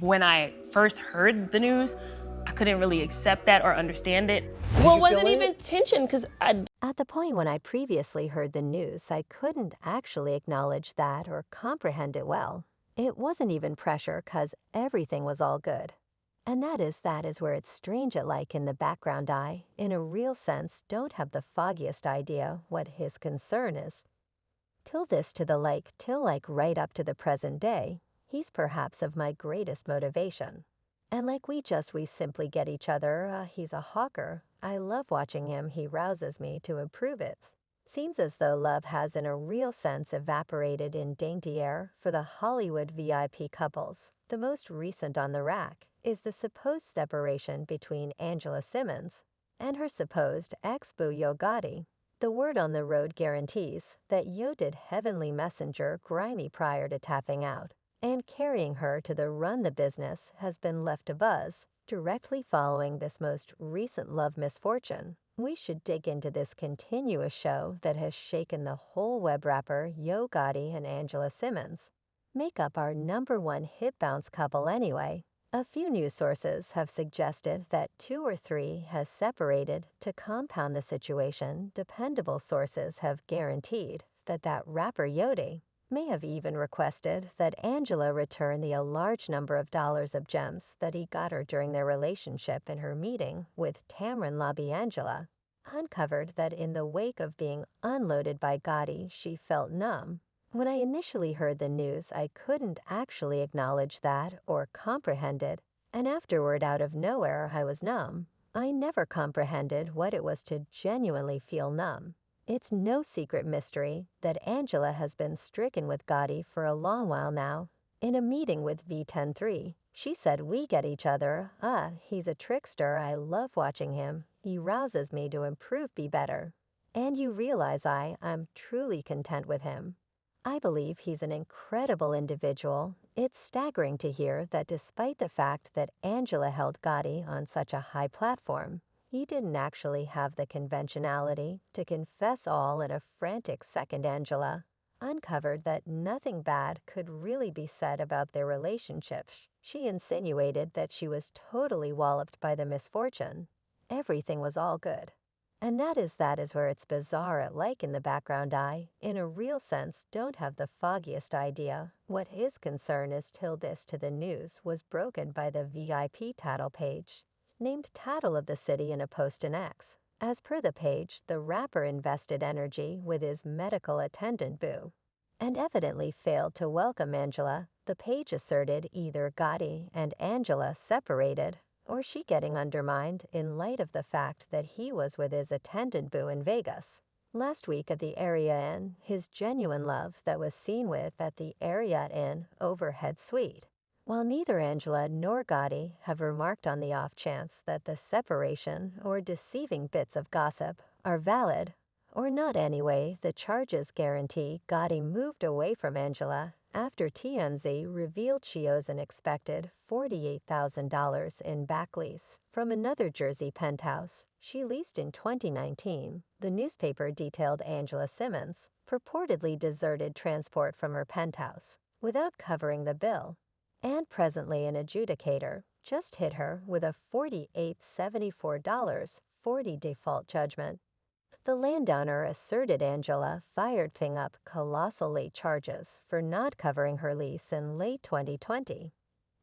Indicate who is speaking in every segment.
Speaker 1: When I first heard the news, I couldn't really accept that or understand it.
Speaker 2: Well, it wasn't even tension because
Speaker 3: At the point when I previously heard the news, I couldn't actually acknowledge that or comprehend it well. It wasn't even pressure, 'cause everything was all good. And that is where it's strange like in the background I, in a real sense, don't have the foggiest idea what his concern is. Till like right up to the present day, he's perhaps of my greatest motivation. And like we simply get each other, he's a hawker. I love watching him, he rouses me to improve it. Seems as though love has in a real sense evaporated in dainty air for the Hollywood VIP couples. The most recent on the rack is the supposed separation between Angela Simmons and her supposed ex-boo Gotti. The word on the road guarantees that Yo did heavenly messenger grimy prior to tapping out, and carrying her to the run the business has been left to buzz. Directly following this most recent love misfortune, we should dig into this continuous show that has shaken the whole web rapper Yo Gotti and Angela Simmons. Make up our #1 hip bounce couple anyway. A few news sources have suggested that 2 or 3 has separated. To compound the situation, dependable sources have guaranteed that rapper Yodi may have even requested that Angela return the a large number of dollars of gems that he got her during their relationship in her meeting with Tamron Lobby Angela. Uncovered that in the wake of being unloaded by Gotti, she felt numb. When I initially heard the news, I couldn't actually acknowledge that or comprehend it, and afterward, out of nowhere, I was numb. I never comprehended what it was to genuinely feel numb. It's no secret mystery that Angela has been stricken with Gotti for a long while now. In a meeting with V103, she said we get each other. He's a trickster. I love watching him. He rouses me to improve, be better. And you realize I'm truly content with him. I believe he's an incredible individual. It's staggering to hear that despite the fact that Angela held Gotti on such a high platform, he didn't actually have the conventionality to confess all in a frantic second. Angela uncovered that nothing bad could really be said about their relationship. She insinuated that she was totally walloped by the misfortune. Everything was all good. And that is where it's bizarre like in the background I, in a real sense, don't have the foggiest idea what his concern is till this to the news was broken by the VIP tattle page. Named tattle of the city in a post in X. As per the page, the rapper invested energy with his medical attendant boo, and evidently failed to welcome Angela. The page asserted either Gotti and Angela separated, or she getting undermined in light of the fact that he was with his attendant boo in Vegas last week at the Area Inn, his genuine love that was seen with at the Ariat Inn overhead suite. While neither Angela nor Gotti have remarked on the off chance that the separation or deceiving bits of gossip are valid, or not anyway, the charges guarantee Gotti moved away from Angela after TMZ revealed she owes an expected $48,000 in back lease from another Jersey penthouse she leased in 2019. The newspaper detailed Angela Simmons purportedly deserted transport from her penthouse without covering the bill, and presently an adjudicator just hit her with a $48,740 default judgment. The landowner asserted Angela fired ping up colossal late charges for not covering her lease in late 2020,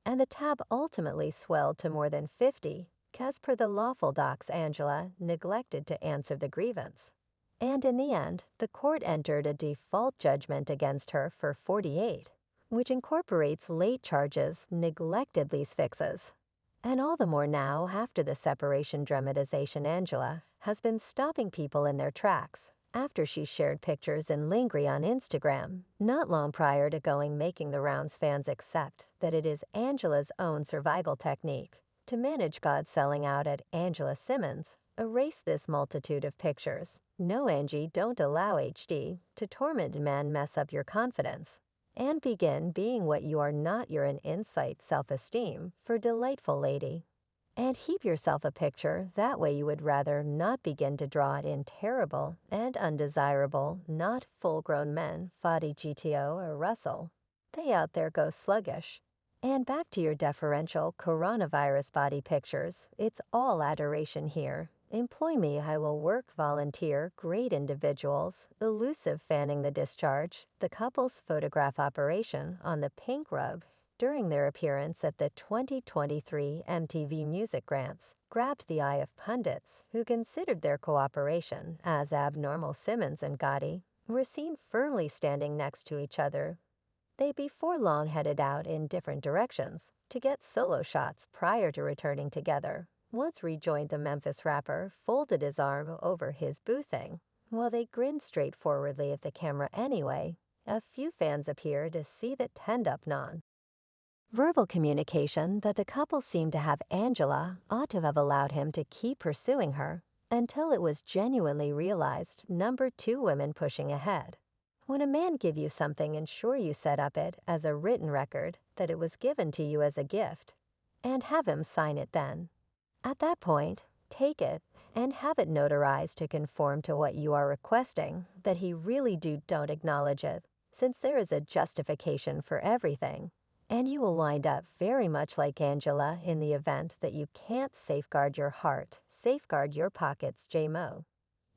Speaker 3: and the tab ultimately swelled to more than 50, as per the lawful docs Angela neglected to answer the grievance. And in the end, the court entered a default judgment against her for 48, which incorporates late charges, neglected lease fixes. And all the more now after the separation dramatization. Angela has been stopping people in their tracks after she shared pictures in lingerie on Instagram, not long prior to making the rounds. Fans accept that it is Angela's own survival technique to manage God selling out at Angela Simmons. Erase this multitude of pictures. No, Angie, don't allow HD to torment man, mess up your confidence. And begin being what you are not. You're an insight, self-esteem for delightful lady. And heap yourself a picture, that way you would rather not begin to draw it in terrible and undesirable, not full-grown men, Fadi GTO or Russell. They out there go sluggish. And back to your deferential coronavirus body pictures, it's all adoration here. Employ me, I will work, volunteer, great individuals, elusive fanning the discharge, the couple's photograph operation on the pink rug during their appearance at the 2023 MTV Music Grants grabbed the eye of pundits who considered their cooperation as abnormal. Simmons and Gotti were seen firmly standing next to each other. They before long headed out in different directions to get solo shots prior to returning together. Once rejoined, the Memphis rapper folded his arm over his boo thing. While they grinned straightforwardly at the camera anyway, a few fans appear to see the tend-up non-verbal communication that the couple seemed to have. Angela ought to have allowed him to keep pursuing her until it was genuinely realized. Number 2, women pushing ahead. When a man give you something, ensure you set up it as a written record that it was given to you as a gift, and have him sign it then. At that point, take it and have it notarized to conform to what you are requesting, that he really don't acknowledge it, since there is a justification for everything. And you will wind up very much like Angela in the event that you can't safeguard your heart, safeguard your pockets. JMO.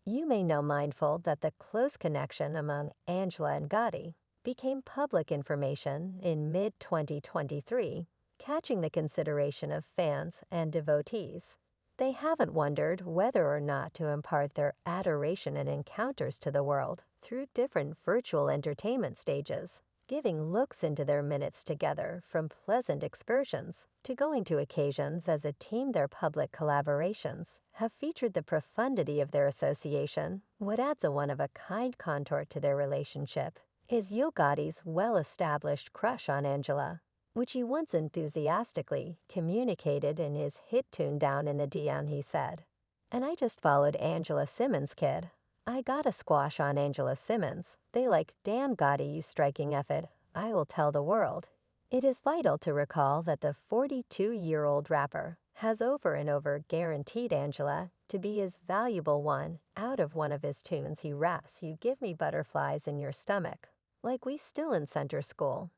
Speaker 3: You may know mindful that the close connection among Angela and Gotti became public information in mid-2023, catching the consideration of fans and devotees. They haven't wondered whether or not to impart their adoration and encounters to the world through different virtual entertainment stages, giving looks into their minutes together from pleasant excursions to going to occasions as a team. Their public collaborations have featured the profundity of their association. What adds a one-of-a-kind contour to their relationship is Yo Gotti's well-established crush on Angela, which he once enthusiastically communicated in his hit tune Down in the DM. He said, "And I just followed Angela Simmons, kid. I got a squash on Angela Simmons. They like, damn Gotti, you striking effort. I will tell the world." It is vital to recall that the 42-year-old rapper has over and over guaranteed Angela to be his valuable one. Out of one of his tunes he raps, "You give me butterflies in your stomach, like we still in center school.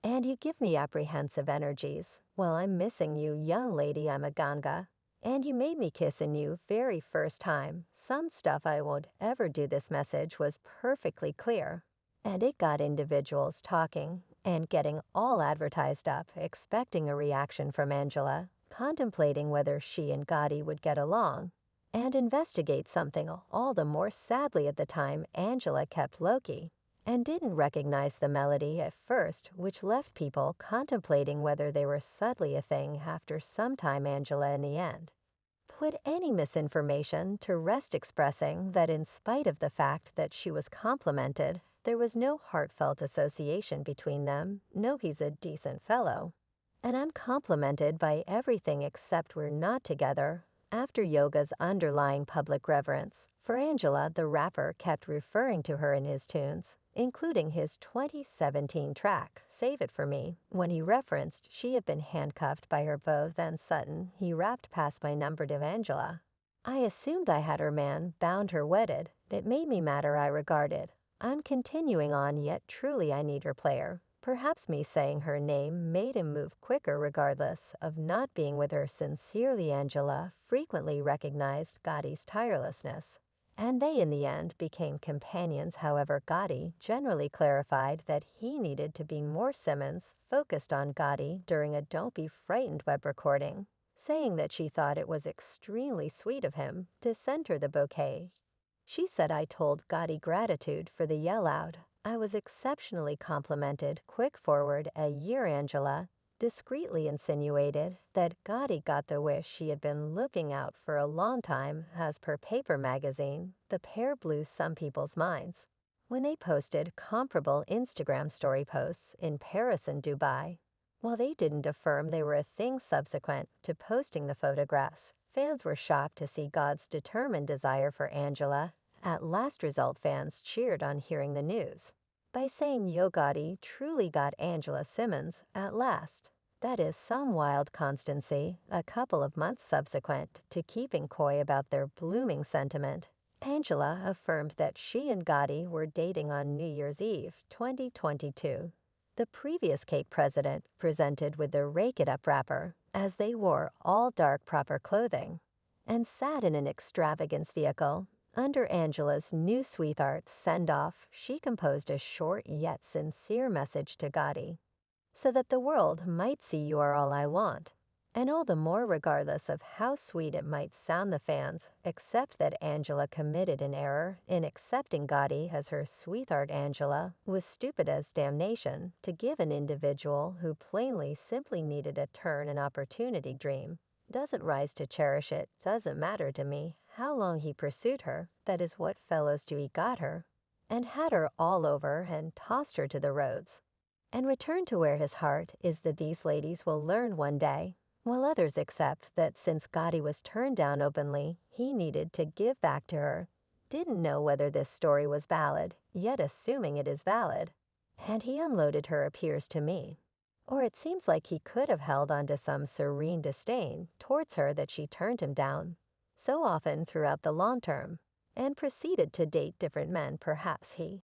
Speaker 3: And you give me apprehensive energies. Well, I'm missing you, young lady, I'm a ganga. And you made me kissin' you very first time. Some stuff I won't ever do." This message was perfectly clear, and it got individuals talking and getting all advertised up, expecting a reaction from Angela, contemplating whether she and Gotti would get along and investigate something. All the more sadly, at the time, Angela kept low-key and didn't recognize the melody at first, which left people contemplating whether they were subtly a thing. After some time, Angela in the end put any misinformation to rest, expressing that in spite of the fact that she was complimented, there was no heartfelt association between them. "No, he's a decent fellow, and I'm complimented by everything except we're not together." After Yoga's underlying public reverence for Angela, the rapper kept referring to her in his tunes, including his 2017 track, "Save It For Me." When he referenced she had been handcuffed by her beau, then Sutton, he rapped, "Pass my number to Angela. I assumed I had her man, bound her wedded. It made me madder, I regarded. I'm continuing on, yet truly I need her player." Perhaps me saying her name made him move quicker regardless of not being with her. Sincerely, Angela frequently recognized Gotti's tirelessness, and they in the end became companions. However, Gotti generally clarified that he needed to be more. Simmons focused on Gotti during a "Don't Be Frightened" web recording, saying that she thought it was extremely sweet of him to send her the bouquet. She said, "I told Gotti gratitude for the yell out. I was exceptionally complimented." Quick forward a year, Angela discreetly insinuated that Gotti got the wish she had been looking out for a long time. As per Paper magazine, the pair blew some people's minds when they posted comparable Instagram story posts in Paris and Dubai. While they didn't affirm they were a thing subsequent to posting the photographs, fans were shocked to see God's determined desire for Angela. At last result, fans cheered on hearing the news by saying Yo Gotti truly got Angela Simmons at last. That is some wild constancy. A couple of months subsequent to keeping coy about their blooming sentiment, Angela affirmed that she and Gotti were dating on New Year's Eve 2022. The previous cake president presented with the rake it up wrapper, as they wore all dark proper clothing, and sat in an extravagance vehicle. Under Angela's new sweetheart send-off, she composed a short yet sincere message to Gotti, so that the world might see you are all I want. And all the more regardless of how sweet it might sound the fans, except that Angela committed an error in accepting Gotti as her sweetheart. Angela was stupid as damnation to give an individual who plainly simply needed a turn and opportunity dream. Doesn't rise to cherish it, doesn't matter to me how long he pursued her, that is what fellows do. He got her, and had her all over and tossed her to the roads, and returned to where his heart is. That these ladies will learn one day, while others accept that since Gotti was turned down openly, he needed to give back to her. Didn't know whether this story was valid, yet assuming it is valid. And he unloaded her, appears to me. Or it seems like he could have held on to some serene disdain towards her that she turned him down so often throughout the long term, and proceeded to date different men. Perhaps he